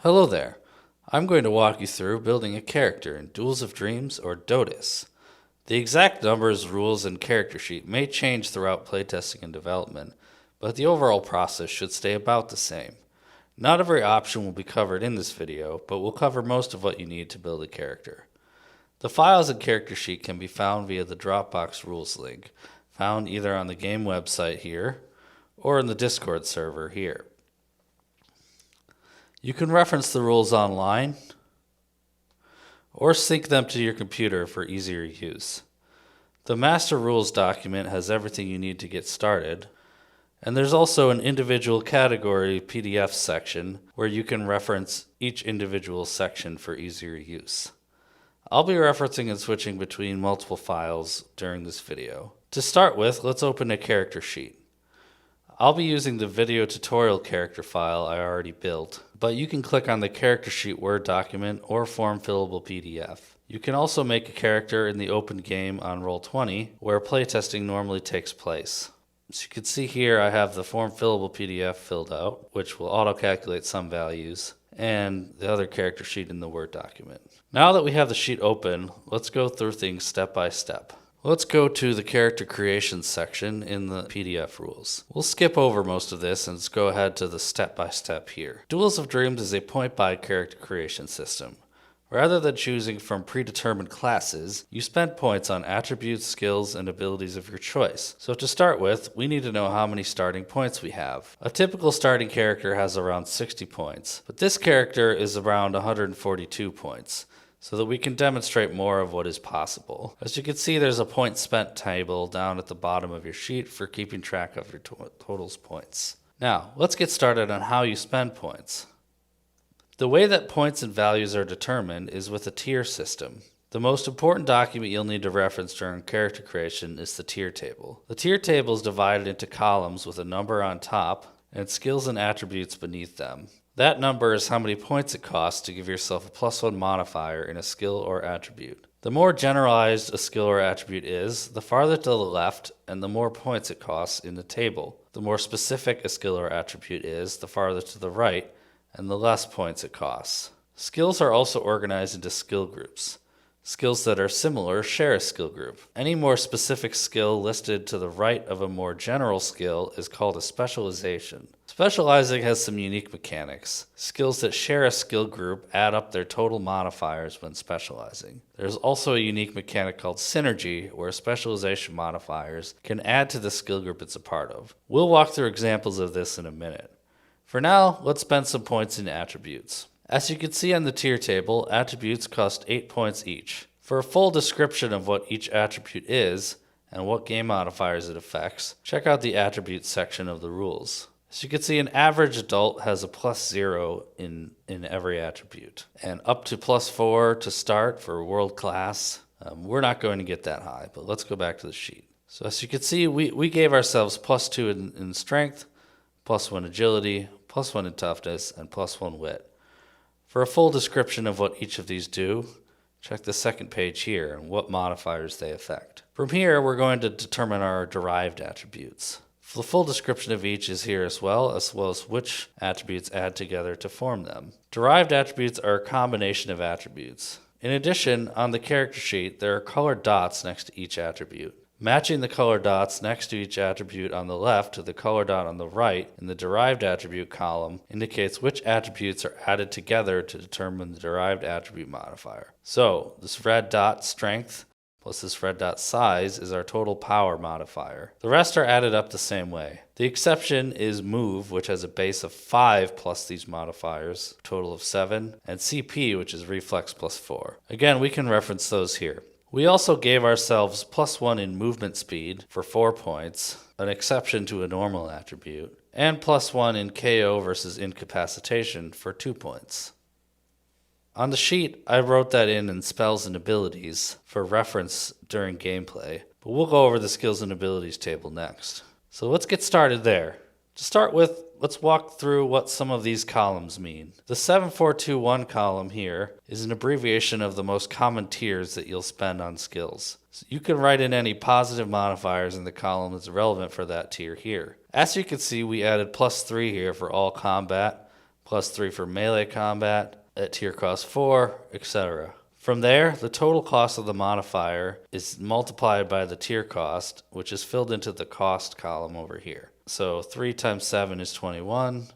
Hello there. I'm going to walk you through building a character in Duels of Dreams or DODAS. The exact numbers, rules, and character sheet may change throughout playtesting and development, but the overall process should stay about the same. Not every option will be covered in this video, but we'll cover most of what you need to build a character. The files and character sheet can be found via the Dropbox rules link, found either on the game website here or in the Discord server here. You can reference the rules online or sync them to your computer for easier use. The master rules document has everything you need to get started, and there's also an individual category PDF section where you can reference each individual section for easier use. I'll be referencing and switching between multiple files during this video. To start with, let's open a character sheet. I'll be using the video tutorial character file I already built, but you can click on the character sheet Word document or form fillable PDF. You can also make a character in the open game on Roll20 where playtesting normally takes place. As you can see here, I have the form fillable PDF filled out, which will auto-calculate some values, and the other character sheet in the Word document. Now that we have the sheet open, let's go through things step by step. Let's go to the character creation section in the PDF rules. We'll skip over most of this and let's go ahead to the step-by-step here. Duels of Dreams is a point-by character creation system. Rather than choosing from predetermined classes, you spend points on attributes, skills, and abilities of your choice. So to start with, we need to know how many starting points we have. A typical starting character has around 60 points, but this character is around 142 points, so that we can demonstrate more of what is possible. As you can see, there's a point spent table down at the bottom of your sheet for keeping track of your totals points. Now, let's get started on how you spend points. The way that points and values are determined is with a tier system. The most important document you'll need to reference during character creation is the tier table. The tier table is divided into columns with a number on top and skills and attributes beneath them. That number is how many points it costs to give yourself a +1 modifier in a skill or attribute. The more generalized a skill or attribute is, the farther to the left and the more points it costs in the table. The more specific a skill or attribute is, the farther to the right and the less points it costs. Skills are also organized into skill groups. Skills that are similar share a skill group. Any more specific skill listed to the right of a more general skill is called a specialization. Specializing has some unique mechanics. Skills that share a skill group add up their total modifiers when specializing. There's also a unique mechanic called synergy, where specialization modifiers can add to the skill group it's a part of. We'll walk through examples of this in a minute. For now, let's spend some points in attributes. As you can see on the tier table, attributes cost 8 points each. For a full description of what each attribute is and what game modifiers it affects, check out the attributes section of the rules. As you can see, an average adult has a +0 in every attribute, and up to +4 to start for world class. We're not going to get that high, but let's go back to the sheet. So as you can see, we gave ourselves +2 in strength, +1 agility, +1 in toughness, and +1 wit. For a full description of what each of these do, check the second page here and what modifiers they affect. From here, we're going to determine our derived attributes. The full description of each is here as well as which attributes add together to form them. Derived attributes are a combination of attributes. In addition, on the character sheet, there are colored dots next to each attribute. Matching the color dots next to each attribute on the left to the color dot on the right in the derived attribute column indicates which attributes are added together to determine the derived attribute modifier. So, this red dot strength plus this red dot size is our total power modifier. The rest are added up the same way. The exception is move, which has a base of 5 plus these modifiers, total of 7, and CP, which is reflex plus 4. Again, we can reference those here. We also gave ourselves +1 in movement speed for 4 points, an exception to a normal attribute, and +1 in KO versus incapacitation for 2 points. On the sheet, I wrote that in spells and abilities for reference during gameplay, but we'll go over the skills and abilities table next. So let's get started there. To start with, let's walk through what some of these columns mean. The 7421 column here is an abbreviation of the most common tiers that you'll spend on skills. So you can write in any positive modifiers in the column that's relevant for that tier here. As you can see, we added +3 here for all combat, +3 for melee combat at tier cost 4, etc. From there, the total cost of the modifier is multiplied by the tier cost, which is filled into the cost column over here. So 3 times 7 is 21,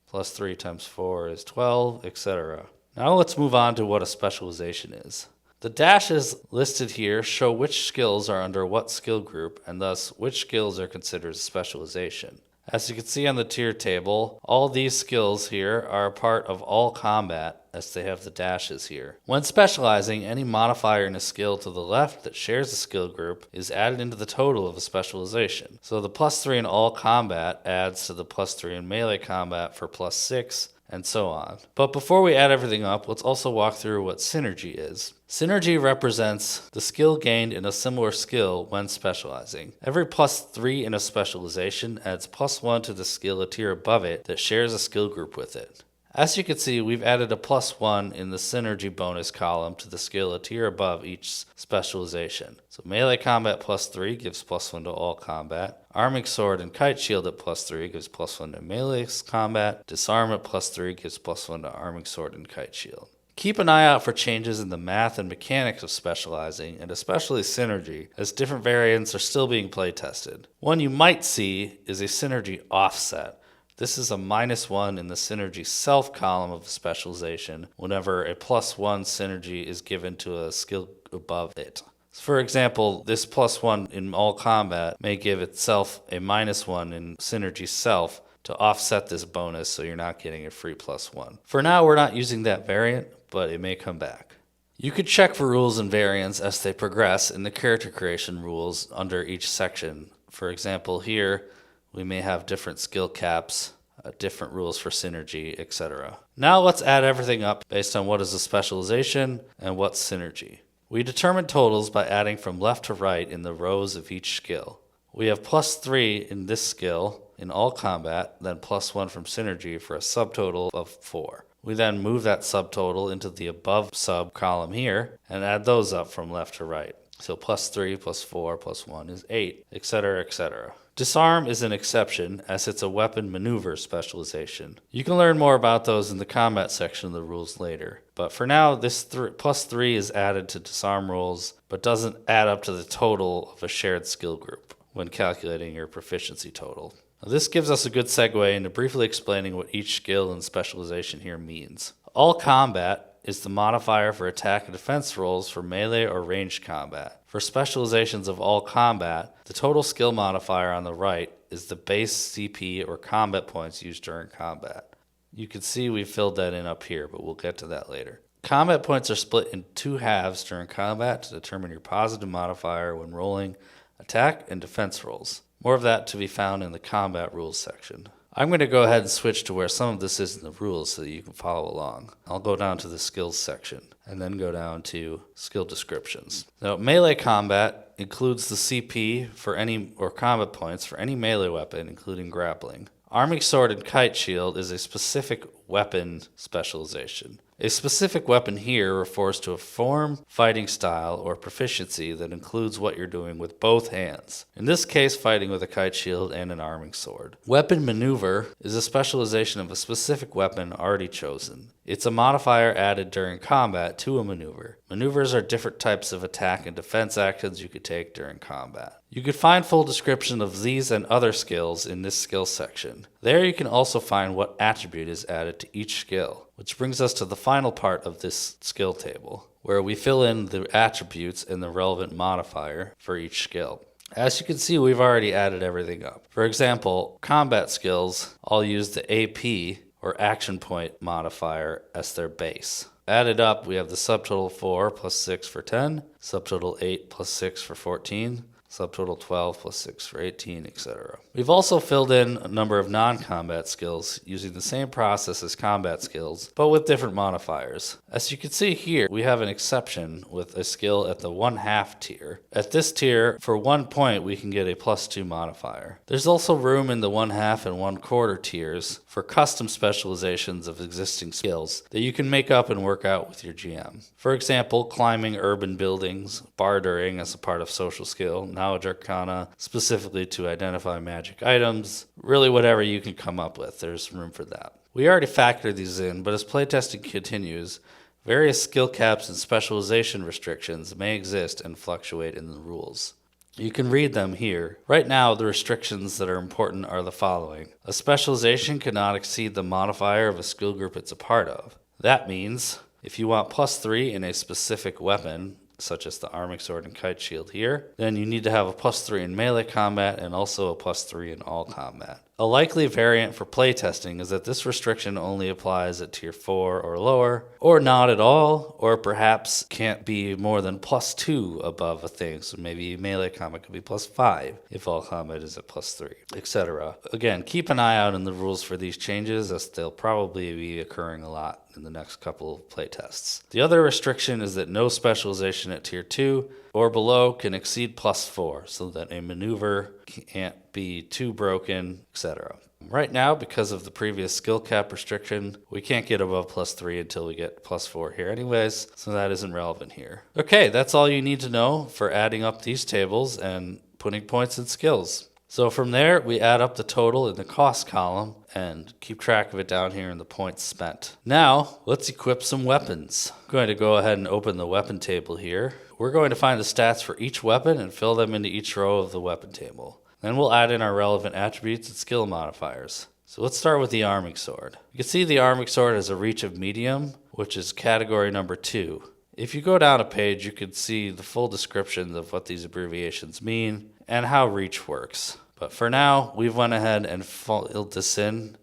plus 3 times 4 is 12, etc. Now let's move on to what a specialization is. The dashes listed here show which skills are under what skill group, and thus which skills are considered a specialization. As you can see on the tier table, all these skills here are a part of all combat, as they have the dashes here. When specializing, any modifier in a skill to the left that shares a skill group is added into the total of a specialization. So the +3 in all combat adds to the +3 in melee combat for +6, and so on. But before we add everything up, let's also walk through what synergy is. Synergy represents the skill gained in a similar skill when specializing. Every +3 in a specialization adds +1 to the skill a tier above it that shares a skill group with it. As you can see, we've added a +1 in the synergy bonus column to the skill a tier above each specialization. So melee combat +3 gives +1 to all combat. Arming sword and kite shield at +3 gives +1 to melee combat. Disarm at +3 gives +1 to arming sword and kite shield. Keep an eye out for changes in the math and mechanics of specializing, and especially synergy, as different variants are still being play tested. One you might see is a synergy offset. This is a -1 in the synergy self column of a specialization whenever a +1 synergy is given to a skill above it. For example, this +1 in all combat may give itself a -1 in synergy self to offset this bonus so you're not getting a free +1. For now, we're not using that variant, but it may come back. You could check for rules and variants as they progress in the character creation rules under each section. For example, here we may have different skill caps, different rules for synergy, etc. Now let's add everything up based on what is a specialization and what's synergy. We determine totals by adding from left to right in the rows of each skill. We have +3 in this skill in all combat, then +1 from synergy for a subtotal of 4. We then move that subtotal into the above sub column here and add those up from left to right. So +3 +4 +1 is 8, etc., etc. Disarm is an exception, as it's a weapon maneuver specialization. You can learn more about those in the combat section of the rules later. But for now, this +3 is added to disarm rolls, but doesn't add up to the total of a shared skill group when calculating your proficiency total. Now, this gives us a good segue into briefly explaining what each skill and specialization here means. All combat is the modifier for attack and defense rolls for melee or ranged combat. For specializations of all combat, the total skill modifier on the right is the base CP or combat points used during combat. You can see we filled that in up here, but we'll get to that later. Combat points are split in 2 halves during combat to determine your positive modifier when rolling attack and defense rolls. More of that to be found in the combat rules section. I'm going to go ahead and switch to where some of this is in the rules so that you can follow along. I'll go down to the skills section and then go down to skill descriptions. Now, melee combat includes the CP for any or combat points for any melee weapon, including grappling. Arming sword and kite shield is a specific weapon specialization. A specific weapon here refers to a form, fighting style, or proficiency that includes what you're doing with both hands. In this case, fighting with a kite shield and an arming sword. Weapon maneuver is a specialization of a specific weapon already chosen. It's a modifier added during combat to a maneuver. Maneuvers are different types of attack and defense actions you could take during combat. You could find full description of these and other skills in this skill section. There you can also find what attribute is added to each skill, which brings us to the final part of this skill table, where we fill in the attributes and the relevant modifier for each skill. As you can see, we've already added everything up. For example, combat skills all use the AP or action point modifier as their base. Added up, we have the subtotal 4 plus 6 for 10, subtotal 8 plus 6 for 14, subtotal 12 plus 6 for 18, etc. We've also filled in a number of non-combat skills using the same process as combat skills, but with different modifiers. As you can see here, we have an exception with a skill at the 1/2 tier. At this tier, for 1 point, we can get a +2 modifier. There's also room in the 1/2 and 1/4 tiers for custom specializations of existing skills that you can make up and work out with your GM. For example, climbing urban buildings, bartering as a part of social skill, knowledge arcana, specifically to identify magic items, really whatever you can come up with, there's room for that. We already factored these in, but as playtesting continues, various skill caps and specialization restrictions may exist and fluctuate in the rules. You can read them here. Right now, the restrictions that are important are the following. A specialization cannot exceed the modifier of a skill group it's a part of. That means if you want +3 in a specific weapon, such as the arming sword and kite shield here, then you need to have a +3 in melee combat and also a +3 in all combat. A likely variant for playtesting is that this restriction only applies at tier 4 or lower, or not at all, or perhaps can't be more than +2 above a thing. So maybe melee combat could be +5 if all combat is at +3, etc. Again, keep an eye out in the rules for these changes, as they'll probably be occurring a lot in the next couple of playtests. The other restriction is that no specialization at tier 2 or below can exceed +4, so that a maneuver can't be too broken, etc. Right now, because of the previous skill cap restriction, we can't get above +3 until we get +4 here anyways, so that isn't relevant here. Okay, that's all you need to know for adding up these tables and putting points in skills. So from there, we add up the total in the cost column and keep track of it down here in the points spent. Now, let's equip some weapons. I'm going to go ahead and open the weapon table here. We're going to find the stats for each weapon and fill them into each row of the weapon table. Then we'll add in our relevant attributes and skill modifiers. So let's start with the arming sword. You can see the arming sword has a reach of medium, which is category number 2. If you go down a page, you can see the full description of what these abbreviations mean and how reach works. But for now, we've went ahead and filled this in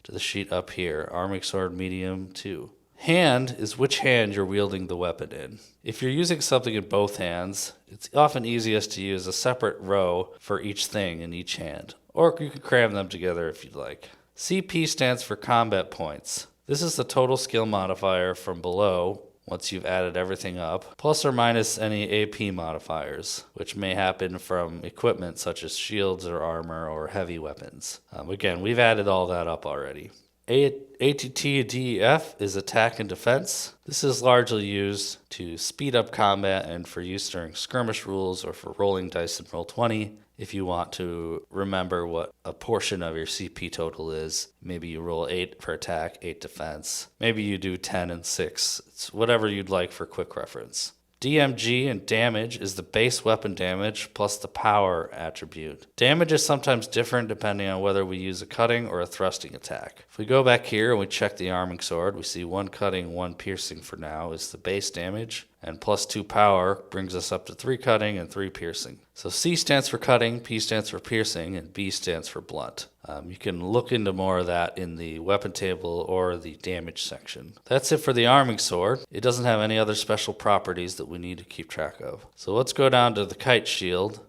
to the sheet up here, arming sword medium 2. Hand is which hand you're wielding the weapon in. If you're using something in both hands, it's often easiest to use a separate row for each thing in each hand, or you can cram them together if you'd like. CP stands for combat points. This is the total skill modifier from below once you've added everything up, plus or minus any AP modifiers, which may happen from equipment such as shields or armor or heavy weapons. Again, we've added all that up already. ATT-DEF is attack and defense. This is largely used to speed up combat and for use during skirmish rules or for rolling dice in Roll20. If you want to remember what a portion of your CP total is, maybe you roll 8 for attack, 8 defense. Maybe you do 10 and 6. It's whatever you'd like for quick reference. DMG and damage is the base weapon damage plus the power attribute. Damage is sometimes different depending on whether we use a cutting or a thrusting attack. If we go back here and we check the arming sword, we see 1 cutting, 1 piercing for now is the base damage, and plus 2 power brings us up to 3 cutting and 3 piercing. So C stands for cutting, P stands for piercing, and B stands for blunt. You can look into more of that in the weapon table or the damage section. That's it for the arming sword. It doesn't have any other special properties that we need to keep track of. So let's go down to the kite shield.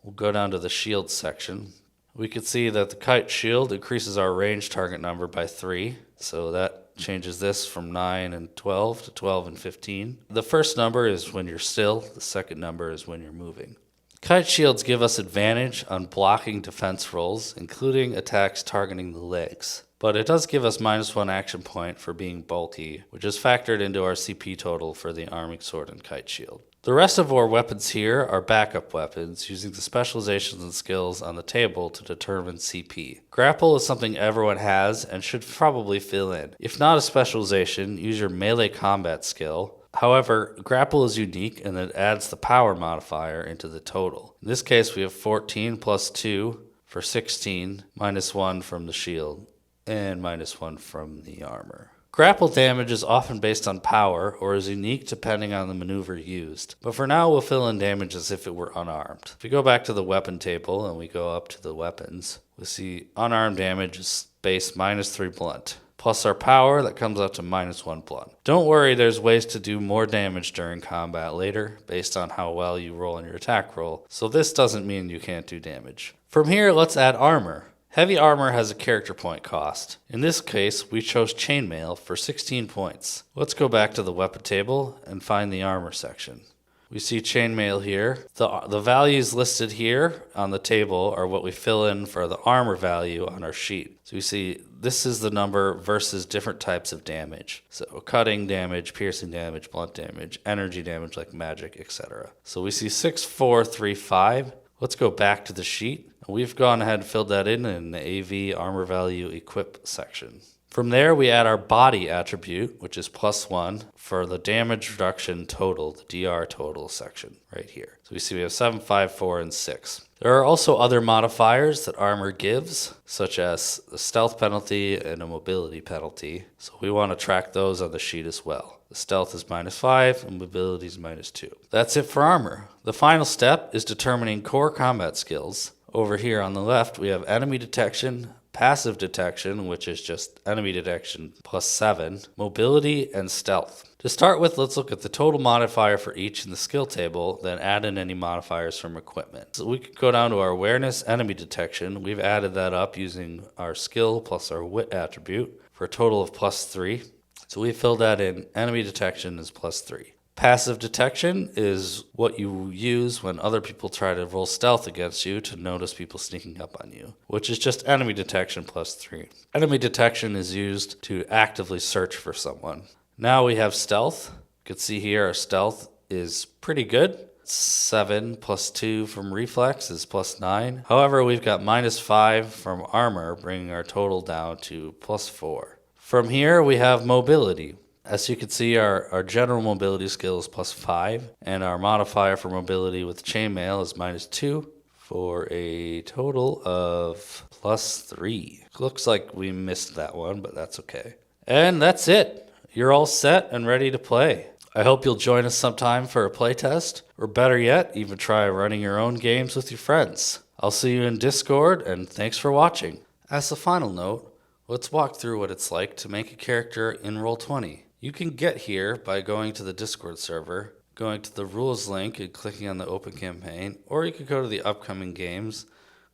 We'll go down to the shield section. We can see that the kite shield increases our range target number by 3. So that changes this from 9 and 12 to 12 and 15. The first number is when you're still. The second number is when you're moving. Kite shields give us advantage on blocking defense rolls, including attacks targeting the legs. But it does give us -1 action point for being bulky, which is factored into our CP total for the arming sword and kite shield. The rest of our weapons here are backup weapons, using the specializations and skills on the table to determine CP. Grapple is something everyone has and should probably fill in. If not a specialization, use your melee combat skill. However, grapple is unique and it adds the power modifier into the total. In this case, we have 14 plus 2 for 16, -1 from the shield, and -1 from the armor. Grapple damage is often based on power or is unique depending on the maneuver used. But for now, we'll fill in damage as if it were unarmed. If we go back to the weapon table and we go up to the weapons, we see unarmed damage is base -3 blunt. Plus our power, that comes out to -1 blunt. Don't worry, there's ways to do more damage during combat later, based on how well you roll in your attack roll, so this doesn't mean you can't do damage. From here, let's add armor. Heavy armor has a character point cost. In this case, we chose chainmail for 16 points. Let's go back to the weapon table and find the armor section. We see chainmail here. The values listed here on the table are what we fill in for the armor value on our sheet. So we see this is the number versus different types of damage. So cutting damage, piercing damage, blunt damage, energy damage like magic, etc. So we see 6, 4, 3, 5. Let's go back to the sheet. We've gone ahead and filled that in the AV armor value equip section. From there, we add our body attribute, which is +1 for the damage reduction total, the DR total section right here. So we see we have 7, 5, 4, and 6. There are also other modifiers that armor gives, such as a stealth penalty and a mobility penalty. So we want to track those on the sheet as well. The stealth is -5 and mobility is -2. That's it for armor. The final step is determining core combat skills. Over here on the left, we have enemy detection, passive detection, which is just enemy detection +7, mobility, and stealth. To start with, let's look at the total modifier for each in the skill table, then add in any modifiers from equipment. So we could go down to our awareness enemy detection. We've added that up using our skill plus our wit attribute for a total of +3. So we filled that in. Enemy detection is +3. Passive detection is what you use when other people try to roll stealth against you to notice people sneaking up on you, which is just enemy detection +3. Enemy detection is used to actively search for someone. Now we have stealth. You can see here our stealth is pretty good. 7 +2 from reflex is +9. However, we've got -5 from armor, bringing our total down to +4. From here, we have mobility. As you can see, our general mobility skill is +5, and our modifier for mobility with chainmail is -2, for a total of +3. Looks like we missed that one, but that's okay. And that's it. You're all set and ready to play. I hope you'll join us sometime for a playtest, or better yet, even try running your own games with your friends. I'll see you in Discord, and thanks for watching. As a final note, let's walk through what it's like to make a character in Roll20. You can get here by going to the Discord server, going to the rules link and clicking on the open campaign, or you could go to the upcoming games,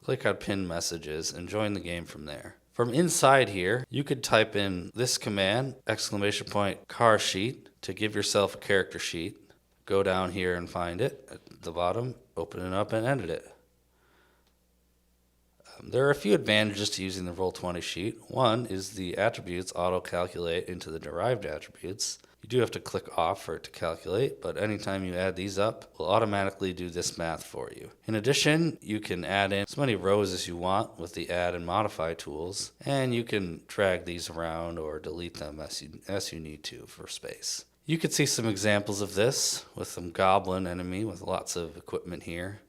click on pinned messages, and join the game from there. From inside here, you could type in this command, !car sheet, to give yourself a character sheet. Go down here and find it at the bottom, open it up and edit it. There are a few advantages to using the Roll20 sheet. One is the attributes auto-calculate into the derived attributes. You do have to click off for it to calculate, but anytime you add these up, it will automatically do this math for you. In addition, you can add in as many rows as you want with the add and modify tools, and you can drag these around or delete them as you need to for space. You can see some examples of this with some goblin enemy with lots of equipment here.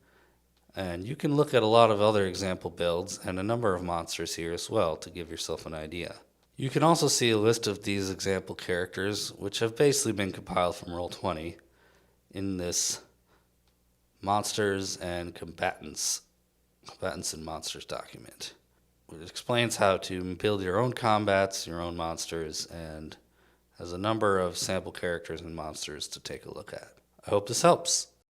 And you can look at a lot of other example builds and a number of monsters here as well to give yourself an idea. You can also see a list of these example characters, which have basically been compiled from Roll20 in this Monsters and Combatants and Monsters document. It explains how to build your own combats, your own monsters, and has a number of sample characters and monsters to take a look at. I hope this helps.